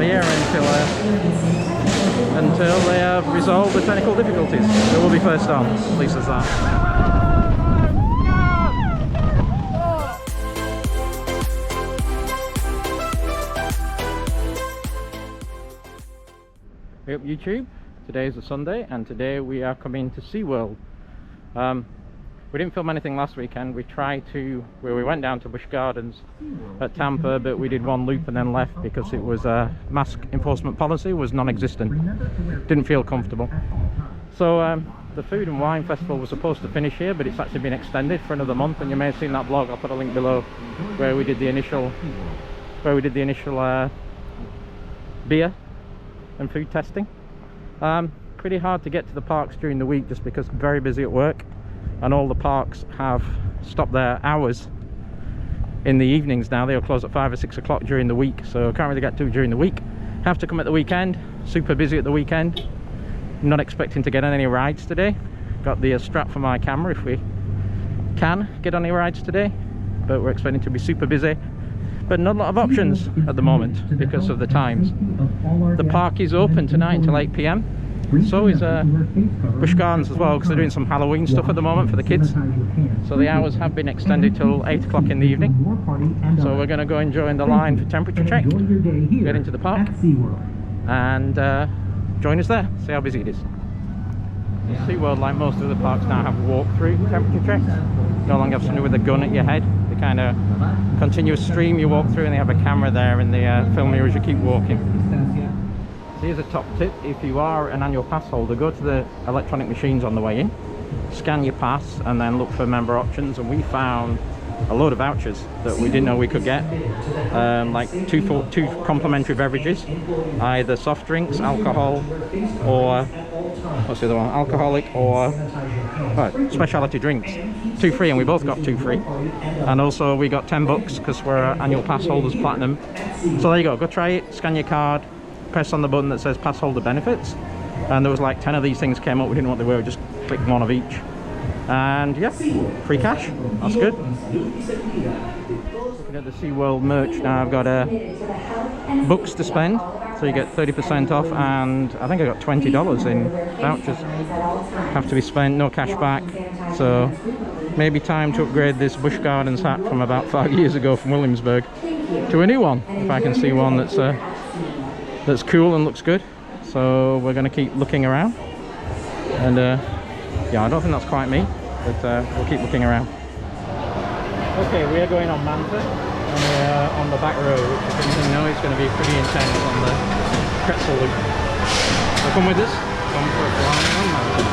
here until they have resolved the technical difficulties. So we'll be first on, at least as that. Hey up YouTube, today is a Sunday and today we are coming to SeaWorld. We didn't film anything last weekend. We went down to Busch Gardens at Tampa, but we did one loop and then left because it was mask enforcement policy was non-existent. Didn't feel comfortable. So the Food and Wine Festival was supposed to finish here, but it's actually been extended for another month, and you may have seen that vlog. I'll put a link below where we did the initial beer and food testing. Pretty hard to get to the parks during the week just because I'm very busy at work, and all the parks have stopped their hours in the evenings now. They'll close at 5 or 6 o'clock during the week, so can't really get to it during the week. Have to come at the weekend. Super busy at the weekend. Not expecting to get on any rides today. Got the strap for my camera if we can get on any rides today, but we're expecting to be super busy. But not a lot of options at the moment because of the times. The park is open tonight until 8 PM. So is Busch Gardens as well, because they're doing some Halloween stuff at the moment for the kids. So the hours have been extended till 8 o'clock in the evening. So we're going to go and join the line for temperature check, get into the park, and join us there, see how busy it is. SeaWorld, like most of the parks now, have walk-through temperature checks. No longer have somebody with a gun at your head. They kind of continuous stream you walk through, and they have a camera there and they film you as you keep walking. So here's a top tip: if you are an annual pass holder, go to the electronic machines on the way in, scan your pass, and then look for member options. And we found a load of vouchers that we didn't know we could get, like two complimentary beverages, either soft drinks, alcohol, or what's the other one, alcoholic or specialty drinks. 2 free, and we both got 2 free. And also we got $10 because we're annual pass holders platinum. So there you go, try it, scan your card, press on the button that says pass holder benefits, and there was like 10 of these things came up. We didn't know what they were, just click one of each, and yeah, free cash. That's good. Looking at the SeaWorld merch now, I've got books to spend, so you get 30% off, and I think I got $20 in vouchers have to be spent, no cash back. So maybe time to upgrade this Busch Gardens hat from about 5 years ago from Williamsburg to a new one, if I can see one that's cool and looks good. So we're going to keep looking around, and yeah, I don't think that's quite me, but we'll keep looking around. Okay, we are going on Manta, and we're on the back road, which if you know is going to be pretty intense on the pretzel loop. So come with us, come for a fly on Manta.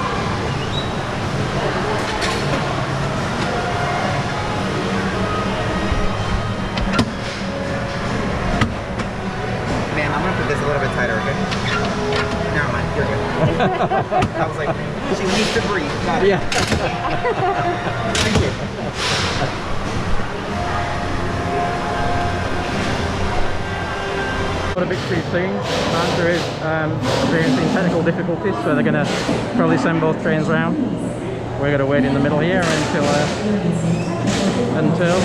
Man, I'm gonna put this a little bit tighter, okay? Never mind, you're good. I was like, she needs to breathe. Got it. Yeah. Thank you. What a bit too soon. Manta is experiencing technical difficulties, so they're going to probably send both trains round. We're going to wait in the middle here until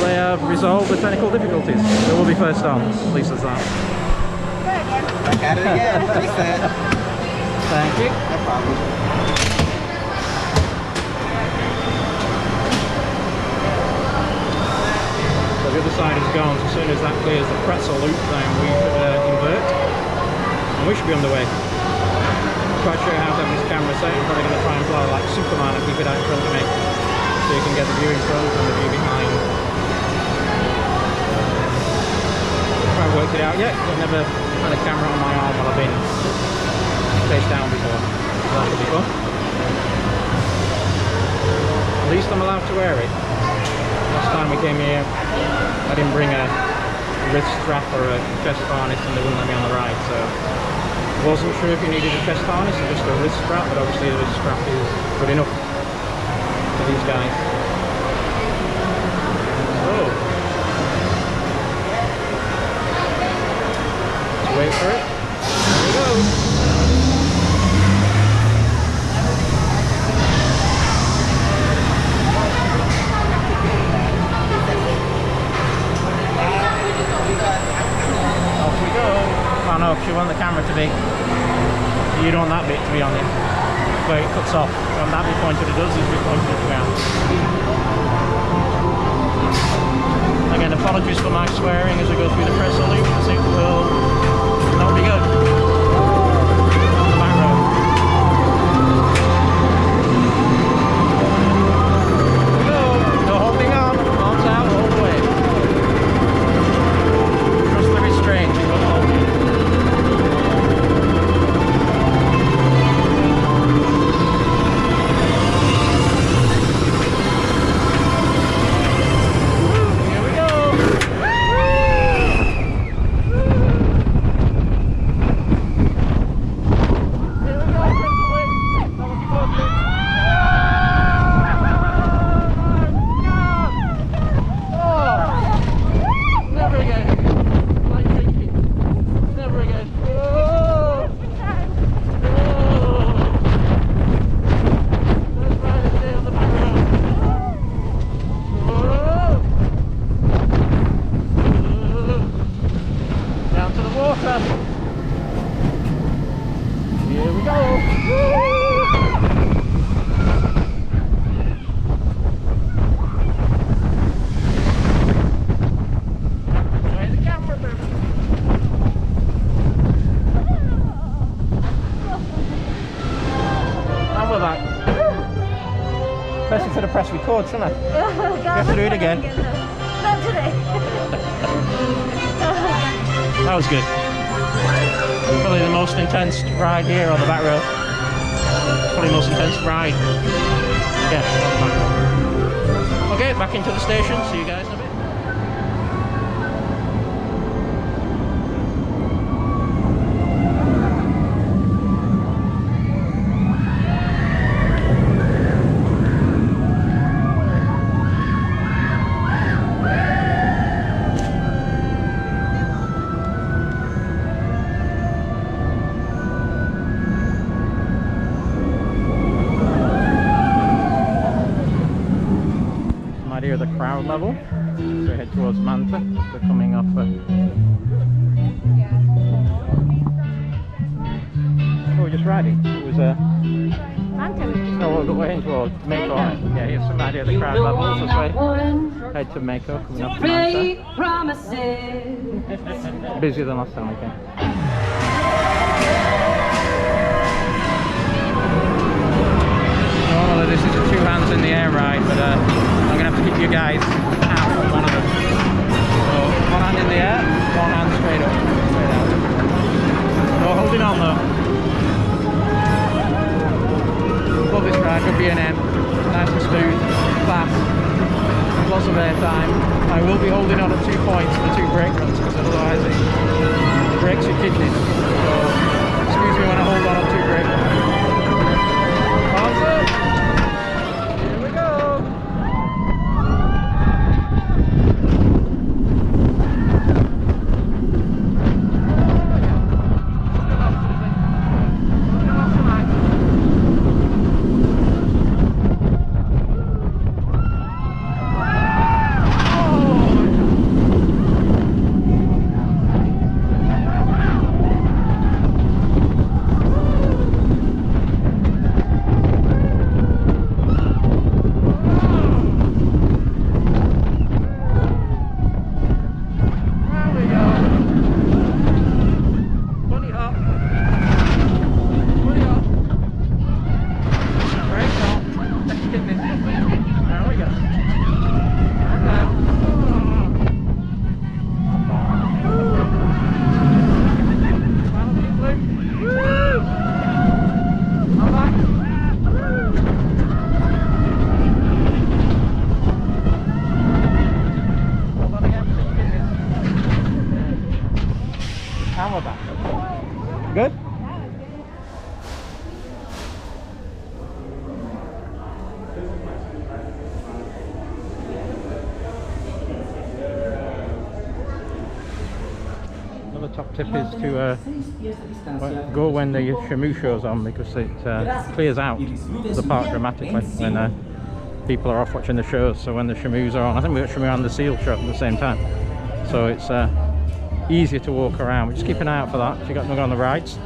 they have resolved the technical difficulties. So we'll be first on, at least as that. Back at it again. Reset. Thank you. No problem. So the other side is gone. So as soon as that clears the pretzel loop, then we could invert, and we should be on the way. I'm quite sure how to have this camera set. I'm probably going to try and fly like Superman and keep it out in front of me, so you can get the view in front and the view behind. I haven't worked it out yet. I've never had a camera on my arm while I've been face down before. So that should be fun. At least I'm allowed to wear it. Last time we came here, I didn't bring a wrist strap or a chest harness, and they wouldn't let me on the ride, so wasn't sure if you needed a chest harness or just a wrist strap, but obviously the wrist strap is good enough for these guys. So let's wait for it. Here we go. Off we go. I don't know if she wants bit. You don't want that bit to be on it, where it cuts off. You want that bit pointed, it does, this bit pointed at the ground. Again, apologies for my swearing as we go through the press loop, because it will not be good. On the back road. Go holding on, arms out all the way. Trust the restraint, you will hold it. Especially for the press record, shouldn't I? You have to do it again. Not today. That was good. Probably the most intense ride here on the back road. Probably the most intense ride. Yeah. Okay, back into the station. See you guys in a bit. Idea of the crowd level. So we head towards Manta. We're coming off. Oh, we're just riding. It was Manta. no, we're heading towards Mako. Yeah, here's some idea of the crowd levels. This way. Head to Mako, coming off Manta. Busier than last time we came. Normally this is a two hands in the air ride, but I'm going to have to keep you guys out on one of them. So one hand in the air, one hand straight up, straight out. No holding on though. Love this ride, good B&M, nice and smooth, fast, lots of air time. I will be holding on at 2 points for 2 brake runs, because otherwise it breaks your kidneys. So excuse me when I hold on at 2 brake runs. Arms up. Here we go. Good? Another top tip is to go when the Shamu show's on, because it clears out the park dramatically when people are off watching the shows. So when the Shamus are on, I think we've got Shamu and the Seal show at the same time, so it's easier to walk around. Just keep an eye out for that if you've got to go on the rides.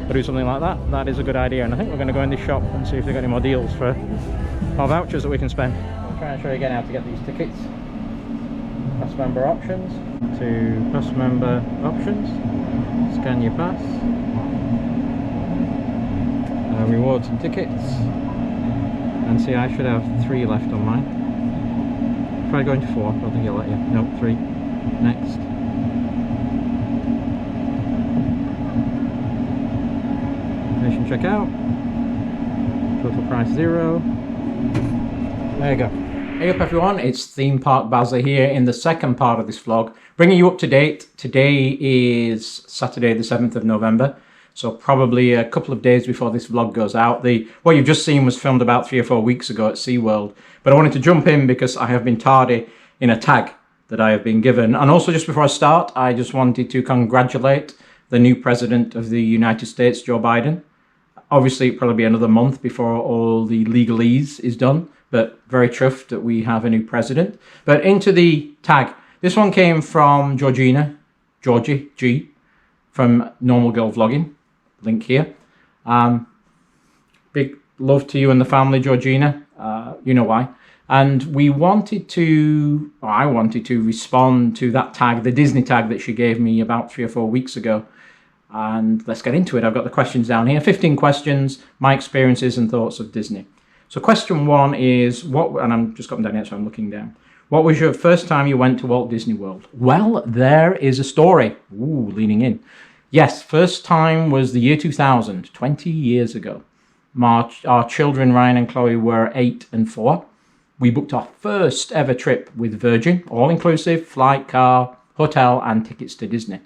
or do something like that, that is a good idea. And I think we're going to go in this shop and see if they've got any more deals for our vouchers that we can spend. I'll try and show you again how to get these tickets. Pass member options, to pass member options, scan your pass, rewards and tickets, and see, I should have 3 left on mine. Try going to 4, I don't think he'll let you. Nope, 3. Next. Information checkout. Total price 0. There you go. Hey up everyone, it's Theme Park Bazza here in the second part of this vlog, bringing you up to date. Today is Saturday the 7th of November, so probably a couple of days before this vlog goes out. What you've just seen was filmed about 3 or 4 weeks ago at SeaWorld, but I wanted to jump in because I have been tardy in a tag that I have been given. And also, just before I start, I just wanted to congratulate the new President of the United States, Joe Biden. Obviously, it'll probably be another month before all the legalese is done, but very chuffed that we have a new president. But into the tag. This one came from Georgie G, from Normal Girl Vlogging. Link here. Big love to you and the family, Georgina. You know why. And I wanted to respond to that tag, the Disney tag that she gave me about 3 or 4 weeks ago. And let's get into it. I've got the questions down here. 15 questions, my experiences and thoughts of Disney. So question 1 is, and I'm just got them down here, so I'm looking down. What was your first time you went to Walt Disney World? Well, there is a story. Ooh, leaning in. Yes, first time was the year 2000, 20 years ago. Our children, Ryan and Chloe, were 8 and 4. We booked our first ever trip with Virgin, all-inclusive, flight, car, hotel, and tickets to Disney.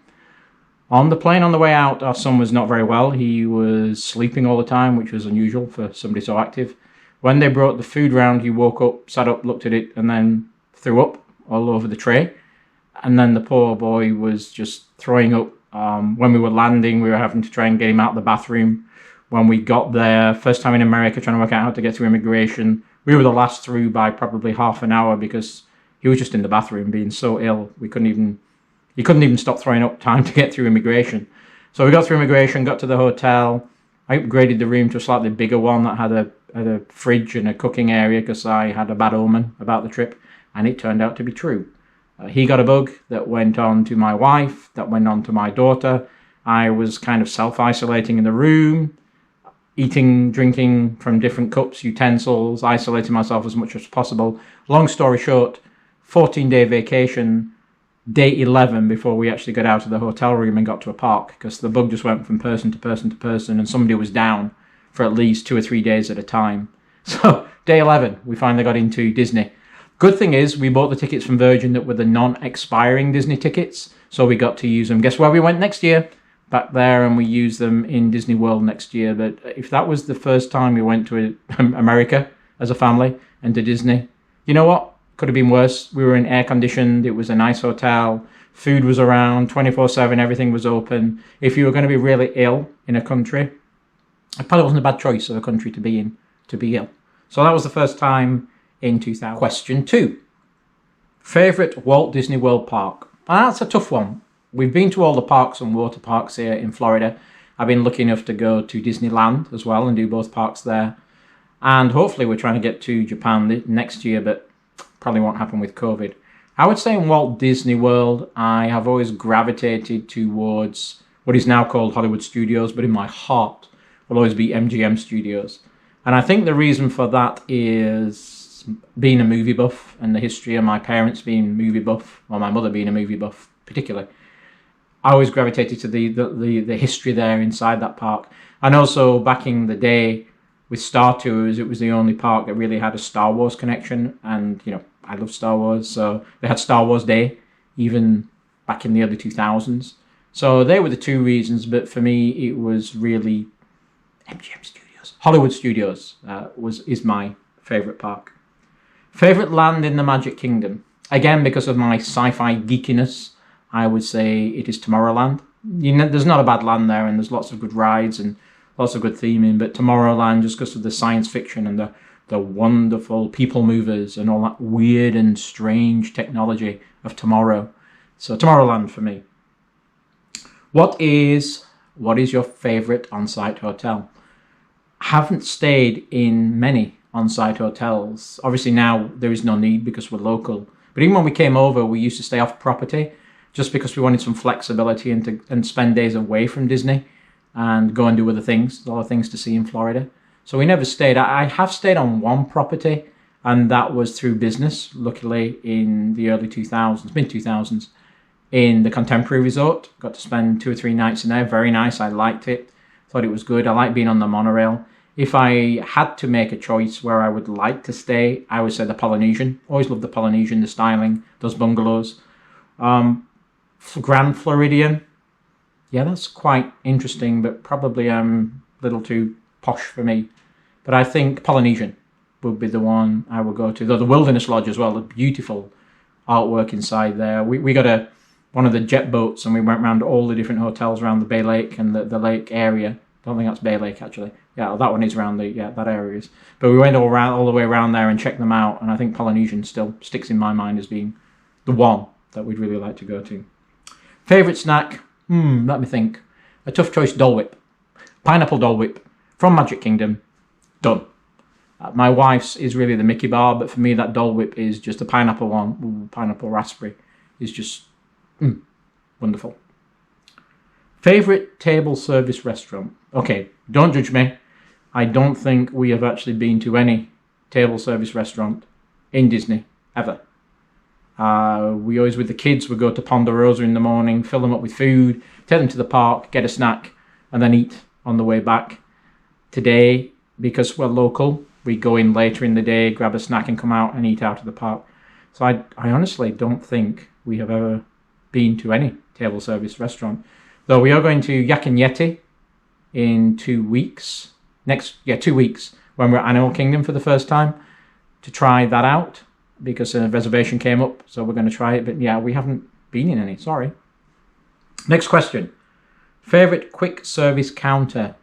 On the plane on the way out, our son was not very well. He was sleeping all the time, which was unusual for somebody so active. When they brought the food round, he woke up, sat up, looked at it, and then threw up all over the tray. And then the poor boy was just throwing up. When we were landing, we were having to try and get him out of the bathroom. When we got there, first time in America, trying to work out how to get through immigration, we were the last through by probably half an hour because he was just in the bathroom being so ill. He couldn't even stop throwing up time to get through immigration. So we got through immigration, got to the hotel. I upgraded the room to a slightly bigger one that had a fridge and a cooking area because I had a bad omen about the trip, and it turned out to be true. He got a bug that went on to my wife, that went on to my daughter. I was kind of self-isolating in the room, eating, drinking from different cups, utensils, isolating myself as much as possible. Long story short, 14-day vacation, day 11 before we actually got out of the hotel room and got to a park, because the bug just went from person to person to person, and somebody was down for at least 2 or 3 days at a time. So day 11, we finally got into Disney. Good thing is we bought the tickets from Virgin that were the non-expiring Disney tickets, so we got to use them. Guess where we went next year? Back there, and we used them in Disney World next year. But if that was the first time we went to America as a family and to Disney, you know what? Could have been worse. We were in air conditioned. It was a nice hotel. Food was around 24/7. Everything was open. If you were going to be really ill in a country, it probably wasn't a bad choice of a country to be in to be ill. So that was the first time in 2000. Question 2. Favorite Walt Disney World park? That's a tough one. We've been to all the parks and water parks here in Florida. I've been lucky enough to go to Disneyland as well and do both parks there. And hopefully we're trying to get to Japan next year, but probably won't happen with COVID. I would say in Walt Disney World, I have always gravitated towards what is now called Hollywood Studios, but in my heart will always be MGM Studios. And I think the reason for that is being a movie buff and the history of my parents being movie buff, or my mother being a movie buff particularly. I always gravitated to the history there inside that park. And also back in the day with Star Tours, it was the only park that really had a Star Wars connection. And, you know, I love Star Wars, so they had Star Wars Day, even back in the early 2000s. So they were the 2 reasons, but for me, it was really MGM Studios. Hollywood Studios is my favourite park. Favourite land in the Magic Kingdom? Again, because of my sci-fi geekiness, I would say it is Tomorrowland. You know, there's not a bad land there, and there's lots of good rides and lots of good theming, but Tomorrowland, just because of the science fiction and the wonderful people movers and all that weird and strange technology of tomorrow. So Tomorrowland for me. What is what is your favorite on-site hotel? Haven't stayed in many on-site hotels. Obviously now there is no need because we're local. But even when we came over, we used to stay off property just because we wanted some flexibility and spend days away from Disney and go and do other things. There's a lot of things to see in Florida. So we never stayed. I have stayed on one property, and that was through business, luckily in the early 2000s, mid-2000s, in the Contemporary Resort. Got to spend 2 or 3 nights in there. Very nice. I liked it. Thought it was good. I like being on the monorail. If I had to make a choice where I would like to stay, I would say the Polynesian. Always loved the Polynesian, the styling, those bungalows. Grand Floridian. Yeah, that's quite interesting, but probably a little too posh for me. But I think Polynesian would be the one I would go to. Though the Wilderness Lodge as well, the beautiful artwork inside there. We got one of the jet boats and we went around all the different hotels around the Bay Lake and the lake area. Don't think that's Bay Lake actually. Yeah, that one is around that area is. But we went all the way around there and checked them out, and I think Polynesian still sticks in my mind as being the one that we'd really like to go to. Favourite snack? Let me think. A tough choice, Dole Whip. Pineapple Dole Whip from Magic Kingdom. Done. My wife's is really the Mickey bar, but for me that Dole Whip is just a pineapple one. Pineapple raspberry is just wonderful. Favourite table service restaurant? Okay, don't judge me. I don't think we have actually been to any table service restaurant in Disney, ever. We always, with the kids, would go to Ponderosa in the morning, fill them up with food, take them to the park, get a snack, and then eat on the way back. Today, because we're local, we go in later in the day, grab a snack and come out and eat out of the park. So I honestly don't think we have ever been to any table service restaurant. Though we are going to Yak and Yeti in 2 weeks. 2 weeks, when we're at Animal Kingdom for the first time, to try that out because a reservation came up, so we're going to try it. But yeah, we haven't been in any, sorry. Next question. Favorite quick service counter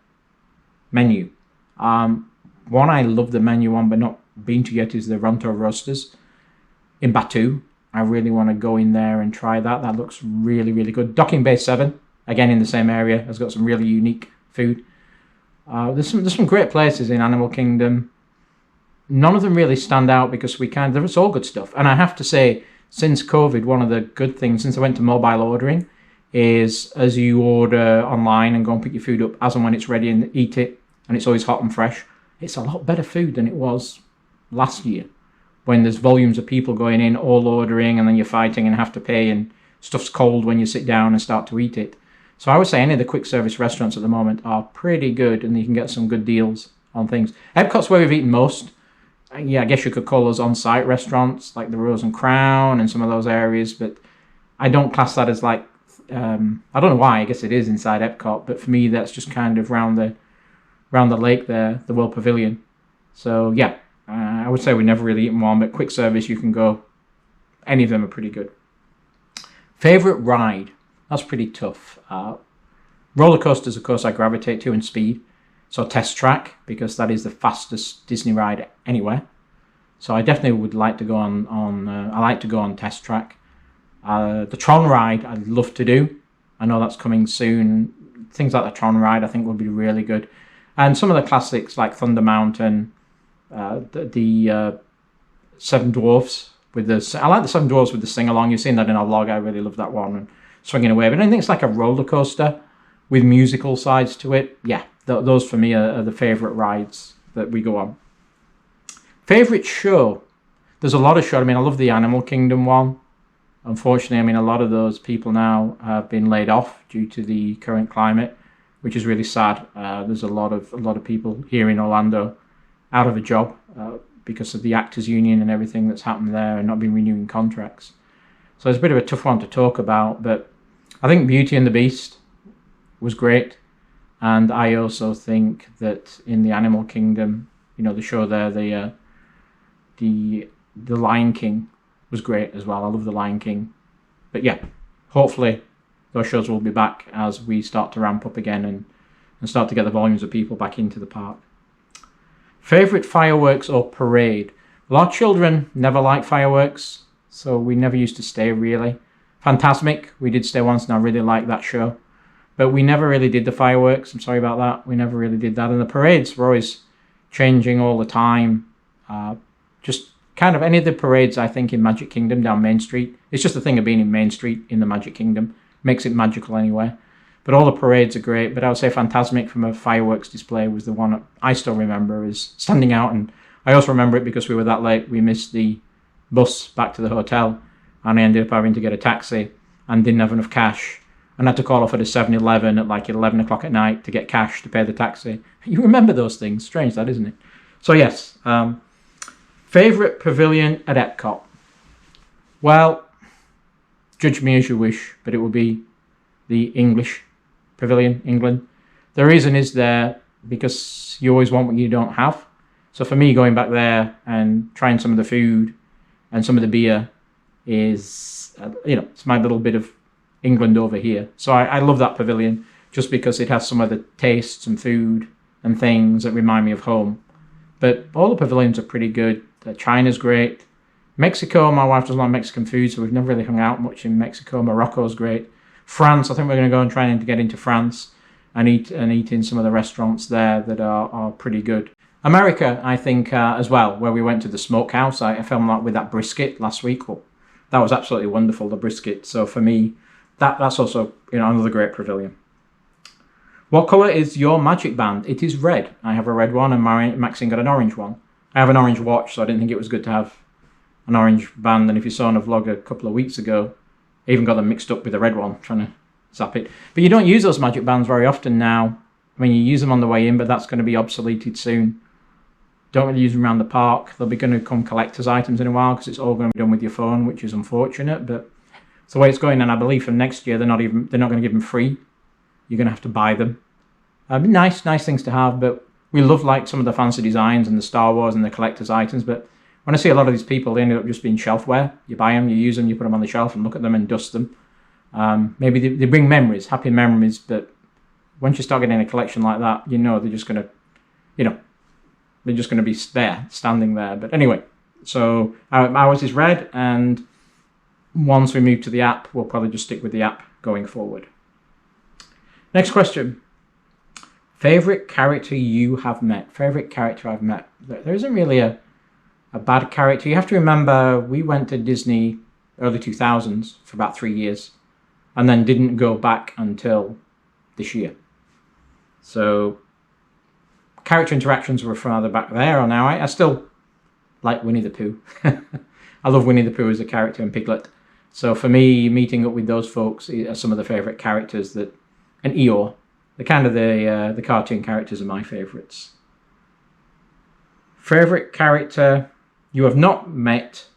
menu? One I love the menu on, but not been to yet, is the Ronto Roasters in Batu. I really want to go in there and try that. That looks really, really good. Docking Bay 7, again in the same area, has got some really unique food. There's some great places in Animal Kingdom. None of them really stand out because it's all good stuff. And I have to say, since COVID, one of the good things, since I went to mobile ordering, is as you order online and go and pick your food up as and when it's ready and eat it, and it's always hot and fresh, it's a lot better food than it was last year, when there's volumes of people going in, all ordering, and then you're fighting and have to pay, and stuff's cold when you sit down and start to eat it. So I would say any of the quick service restaurants at the moment are pretty good, and you can get some good deals on things. Epcot's where we've eaten most. Yeah, I guess you could call those on-site restaurants, like the Rose and Crown and some of those areas, but I don't class that as like, I don't know why, I guess it is inside Epcot, but for me that's just kind of round the lake there, the World Pavilion. So yeah, I would say we've never really eaten one, but quick service you can go. Any of them are pretty good. Favorite ride? That's pretty tough. Roller coasters, of course, I gravitate to, and speed. So Test Track, because that is the fastest Disney ride anywhere. So I definitely would like to go on I like to go on Test Track. The Tron ride I'd love to do. I know that's coming soon. Things like the Tron ride I think would be really good. And some of the classics like Thunder Mountain, the Seven Dwarfs I like the Seven Dwarfs with the sing-along. You've seen that in our vlog. I really love that one. And swinging away. But I think it's like a roller coaster with musical sides to it. Yeah, those for me are the favourite rides that we go on. Favourite show? There's a lot of shows. I mean, I love the Animal Kingdom one. Unfortunately, I mean, a lot of those people now have been laid off due to the current climate, which is really sad. There's a lot of people here in Orlando out of a job because of the actors union and everything that's happened there and not been renewing contracts. So it's a bit of a tough one to talk about, but I think Beauty and the Beast was great. And I also think that in the Animal Kingdom, you know, the show there, the Lion King was great as well. I love the Lion King. But yeah, hopefully those shows will be back as we start to ramp up again and start to get the volumes of people back into the park. Favourite fireworks or parade? Well, our children never like fireworks, so we never used to stay really. Fantasmic, we did stay once and I really liked that show. But we never really did the fireworks. I'm sorry about that. We never really did that. And the parades were always changing all the time. Just kind of any of the parades, I think, in Magic Kingdom down Main Street. It's just the thing of being in Main Street in the Magic Kingdom. Makes it magical anyway. But all the parades are great. But I would say Fantasmic from a fireworks display was the one I still remember as standing out. And I also remember it because we were that late. We missed the bus back to the hotel. And I ended up having to get a taxi and didn't have enough cash. And had to call off at a 7-Eleven at like 11 o'clock at night to get cash to pay the taxi. You remember those things. Strange that, isn't it? So yes. Favourite pavilion at Epcot? Well, judge me as you wish, but it will be the English pavilion, England. The reason is there because you always want what you don't have. So for me, going back there and trying some of the food and some of the beer is, it's my little bit of England over here. So I love that pavilion just because it has some of the tastes and food and things that remind me of home. But all the pavilions are pretty good. China's great. Mexico, my wife doesn't like Mexican food, so we've never really hung out much in Mexico. Morocco's great. France, I think we're going to go and try and get into France and eat in some of the restaurants there that are pretty good. America, I think, as well, where we went to the smokehouse. I filmed that with that brisket last week. Well, that was absolutely wonderful, the brisket. So for me, that's also another great pavilion. What colour is your magic band? It is red. I have a red one and Maxine got an orange one. I have an orange watch, so I didn't think it was good to have an orange band. And if you saw in a vlog a couple of weeks ago, I even got them mixed up with the red one, trying to zap it. But you don't use those magic bands very often now. I mean, you use them on the way in, but that's going to be obsoleted soon. Don't really use them around the park. They'll be going to come collector's items in a while because it's all going to be done with your phone, which is unfortunate. But it's the way it's going, and I believe from next year they're not going to give them free. You're going to have to buy them. Nice things to have, but we love like some of the fancy designs and the Star Wars and the collector's items. But when I see a lot of these people, they end up just being shelfware. You buy them, you use them, you put them on the shelf and look at them and dust them. Maybe they bring memories, happy memories, but once you start getting a collection like that, they're just going to, they're just going to be there, standing there. But anyway, so ours is red, and once we move to the app, we'll probably just stick with the app going forward. Next question. Favorite character you have met? Favorite character I've met? There isn't really a bad character. You have to remember, we went to Disney early 2000s for about 3 years and then didn't go back until this year. So character interactions were farther back there or now. I still like Winnie the Pooh. I love Winnie the Pooh as a character and Piglet. So for me, meeting up with those folks are some of the favorite characters and Eeyore. The cartoon characters are my favorites. Favorite character you have not met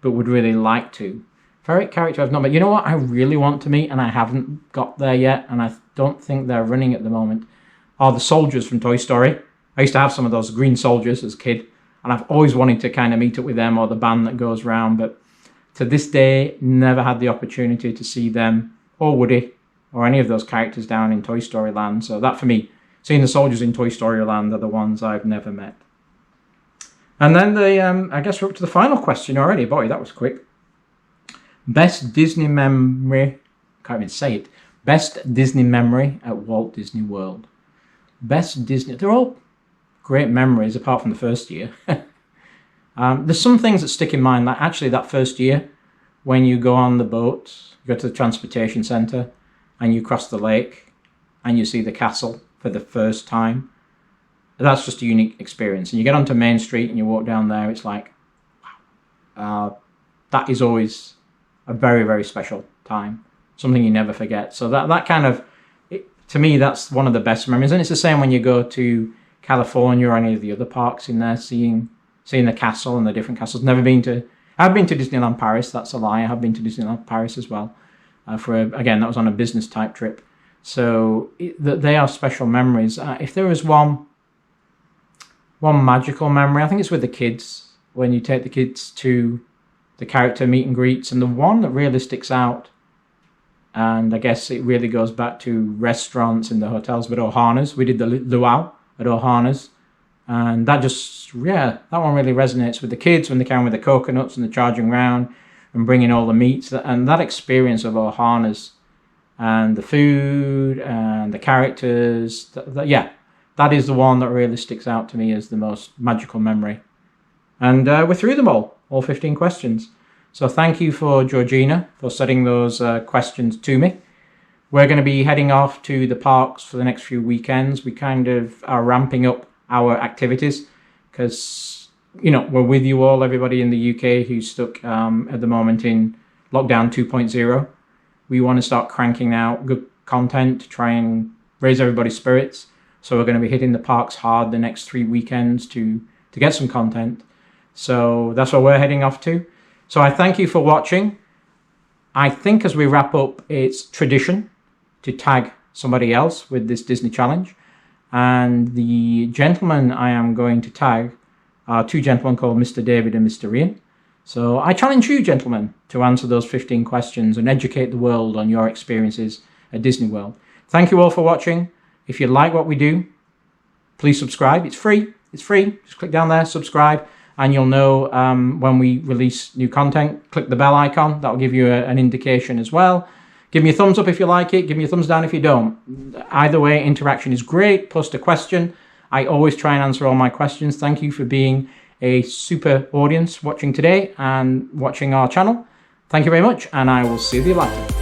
but would really like to. Favorite character I've not met. You know what I really want to meet and I haven't got there yet, and I don't think they're running at the moment, are the soldiers from Toy Story. I used to have some of those green soldiers as a kid, and I've always wanted to kind of meet up with them or the band that goes round, but to this day, never had the opportunity to see them or Woody or any of those characters down in Toy Story Land. So that for me, seeing the soldiers in Toy Story Land are the ones I've never met. And then I guess we're up to the final question already. Boy, that was quick. Best Disney memory, can't even say it. Best Disney memory at Walt Disney World. Best Disney, they're all great memories apart from the first year. There's some things that stick in mind, like actually that first year when you go on the boat, you go to the transportation centre and you cross the lake and you see the castle for the first time. That's just a unique experience. And you get onto Main Street and you walk down there, it's like, wow. That is always a very, very special time. Something you never forget. So that kind of, to me, that's one of the best memories. And it's the same when you go to California or any of the other parks in there, seeing the castle and the different castles. I've been to Disneyland Paris. That's a lie. I have been to Disneyland Paris as well. Again, that was on a business type trip. So they are special memories. If there was one magical memory, I think it's with the kids, when you take the kids to the character meet and greets. And the one that really sticks out, and I guess it really goes back to restaurants and the hotels, but Ohana's. We did the luau at Ohana's. And that one really resonates with the kids when they came with the coconuts and the charging round and bringing all the meats. And that experience of Ohana's and the food and the characters. Yeah, that is the one that really sticks out to me as the most magical memory. And we're through them all 15 questions. So thank you for Georgina for setting those questions to me. We're going to be heading off to the parks for the next few weekends. We kind of are ramping up our activities because, you know, we're with you all, everybody in the UK who's stuck at the moment in lockdown 2.0. We want to start cranking out good content to try and raise everybody's spirits. So we're going to be hitting the parks hard the next 3 weekends to get some content. So that's what we're heading off to. So I thank you for watching. I think as we wrap up, it's tradition to tag somebody else with this Disney challenge. And the gentlemen I am going to tag are 2 gentlemen called Mr. David and Mr. Ian. So I challenge you, gentlemen, to answer those 15 questions and educate the world on your experiences at Disney World. Thank you all for watching. If you like what we do, please subscribe. It's free. It's free. Just click down there, subscribe, and you'll know when we release new content. Click the bell icon. That'll give you an indication as well. Give me a thumbs up if you like it. Give me a thumbs down if you don't. Either way, interaction is great. Post a question. I always try and answer all my questions. Thank you for being a super audience watching today and watching our channel. Thank you very much, and I will see you later.